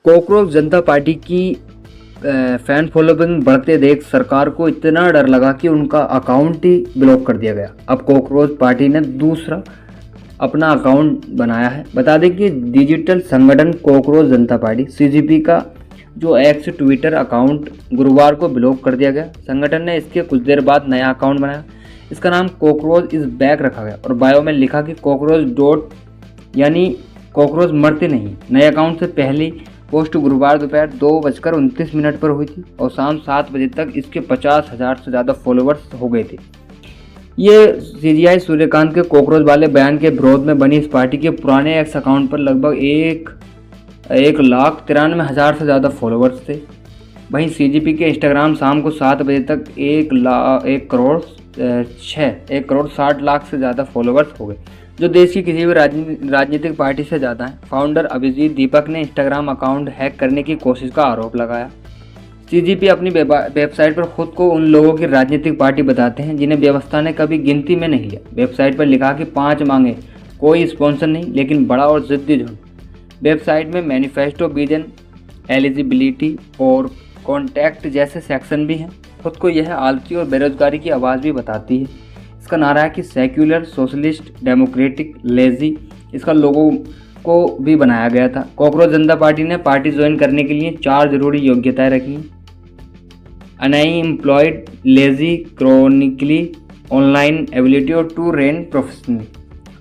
Cockroach जनता party की fan following बढ़ते देख सरकार को इतना डर लगा कि उनका अकाउंट ही ब्लॉक कर दिया गया। अब कॉकरोच पार्टी ने दूसरा अपना अकाउंट बनाया है। बता दें कि डिजिटल संगठन कॉकरोच जनता पार्टी सीजीपी का जो एक्स ट्विटर अकाउंट गुरुवार को ब्लॉक कर दिया गया। संगठन ने इसके कुछ देर बाद नया अकाउंट बनाया। इसका नाम कॉकरोच इज बैक रखा गया और बायो में लिखा कि कॉकरोच डॉट यानी कॉकरोच मरते नहीं। नए अकाउंट से पहली पोस्ट गुरुवार दोपहर 2:29 पर हुई थी और शाम 7 बजे तक इसके 50,000 से ज़्यादा फॉलोअर्स हो गए थे। ये सीजीआई सूर्यकांत के कॉकरोच वाले बयान के विरोध में बनी इस पार्टी के पुराने एक्स अकाउंट पर लगभग 1,93,000 से ज़्यादा फॉलोअर्स थे। वहीं सीजीपी के इंस्टाग्राम शाम को 7 बजे तक 1,60,00,000 से ज़्यादा फॉलोअर्स हो गए, जो देश की किसी भी राजनीतिक पार्टी से ज़्यादा है। फाउंडर अभिजीत दीपक ने इंस्टाग्राम अकाउंट हैक करने की कोशिश का आरोप लगाया। सीजीपी अपनी वेबसाइट पर खुद को उन लोगों की राजनीतिक पार्टी बताते हैं जिन्हें व्यवस्था ने कभी गिनती में नहीं लिया। वेबसाइट पर लिखा कि 5 मांगे, कोई स्पॉन्सर नहीं, लेकिन बड़ा और जिद्दी झुंड। वेबसाइट में मैनिफेस्टो, विजन, एलिजिबिलिटी और कॉन्टैक्ट जैसे सेक्शन भी हैं। खुद को यह आलसी और बेरोजगारी की आवाज़ भी बताती है। इसका नारा है कि सेक्युलर, सोशलिस्ट, डेमोक्रेटिक, लेजी। इसका लोगो को भी बनाया गया था। कॉकरोच जनता पार्टी ने पार्टी ज्वाइन करने के लिए 4 जरूरी योग्यताएं रखी हैं: unemployed, lazy, chronically online ability और टू रेन प्रोफेशनली।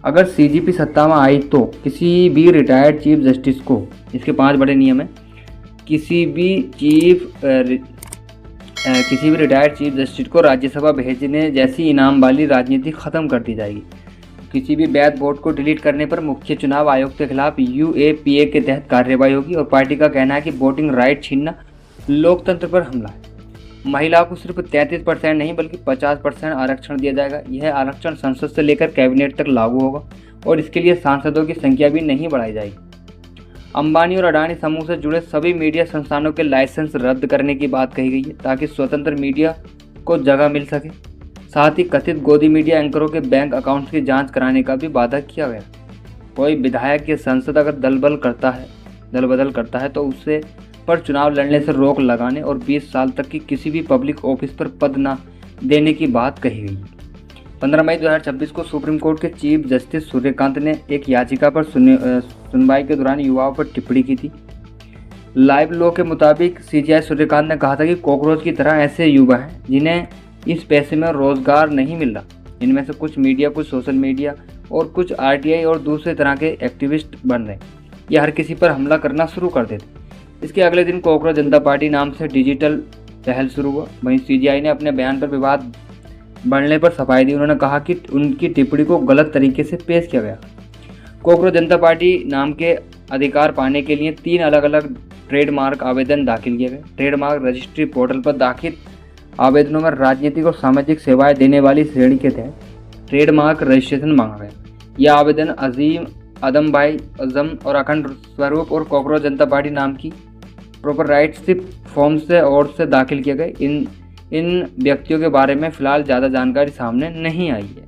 अगर सीजीपी सत्ता में आई तो किसी भी रिटायर्ड चीफ जस्टिस को, इसके 5 बड़े नियम हैं, किसी भी रिटायर्ड चीफ जस्टिस को राज्यसभा भेजने जैसी इनाम वाली राजनीति खत्म कर दी जाएगी। किसी भी वैध वोट को डिलीट करने पर मुख्य चुनाव आयोग के खिलाफ यूएपीए के तहत कार्रवाई होगी और पार्टी का कहना है कि वोटिंग राइट छीनना लोकतंत्र पर हमला है। महिलाओं को सिर्फ 33% नहीं बल्कि 50% आरक्षण दिया जाएगा। यह आरक्षण संसद से लेकर कैबिनेट तक लागू होगा और इसके लिए सांसदों की संख्या भी नहीं बढ़ाई जाएगी। अंबानी और अडानी समूह से जुड़े सभी मीडिया संस्थानों के लाइसेंस रद्द करने की बात कही गई है ताकि स्वतंत्र मीडिया को जगह मिल सके। साथ ही कथित गोदी मीडिया एंकरों के बैंक अकाउंट्स की जांच कराने का भी वादा किया गया। कोई विधायक या सांसद अगर दल बदल करता है तो उससे पर चुनाव लड़ने से रोक लगाने और 20 साल तक की किसी भी पब्लिक ऑफिस पर पद न देने की बात कही गई। 15 मई 2026 को सुप्रीम कोर्ट के चीफ जस्टिस सूर्यकांत ने एक याचिका पर सुनवाई के दौरान युवाओं पर टिप्पणी की थी। लाइव लॉ के मुताबिक सीजीआई सूर्यकांत ने कहा था कि कॉकरोच की तरह ऐसे युवा हैं जिन्हें इस पैसे में रोजगार नहीं मिल रहा। इनमें से कुछ मीडिया, कुछ सोशल मीडिया और कुछ आरटीआई और दूसरे तरह के एक्टिविस्ट बन रहे। ये हर किसी पर हमला करना शुरू कर देते। इसके अगले दिन कॉकरोच जनता पार्टी नाम से डिजिटल पहल शुरू हुआ। वहीं सीजीआई ने अपने बयान पर विवाद बढ़ने पर सफाई दी। उन्होंने कहा कि उनकी टिप्पणी को गलत तरीके से पेश किया गया। कॉकरोच जनता पार्टी नाम के अधिकार पाने के लिए 3 अलग-अलग ट्रेडमार्क आवेदन दाखिल किए गए। ट्रेडमार्क रजिस्ट्री पोर्टल पर दाखिल आवेदनों में राजनीतिक और सामाजिक सेवाएं देने वाली श्रेणी के तहत ट्रेडमार्क रजिस्ट्रेशन मांगा गया। यह आवेदन अजीम, आदम भाई अजम और अखंड स्वरूप और कॉकरोच जनता पार्टी नाम की प्रोपराइटरशिप फॉर्म से दाखिल किए गए। इन व्यक्तियों के बारे में फिलहाल ज़्यादा जानकारी सामने नहीं आई है।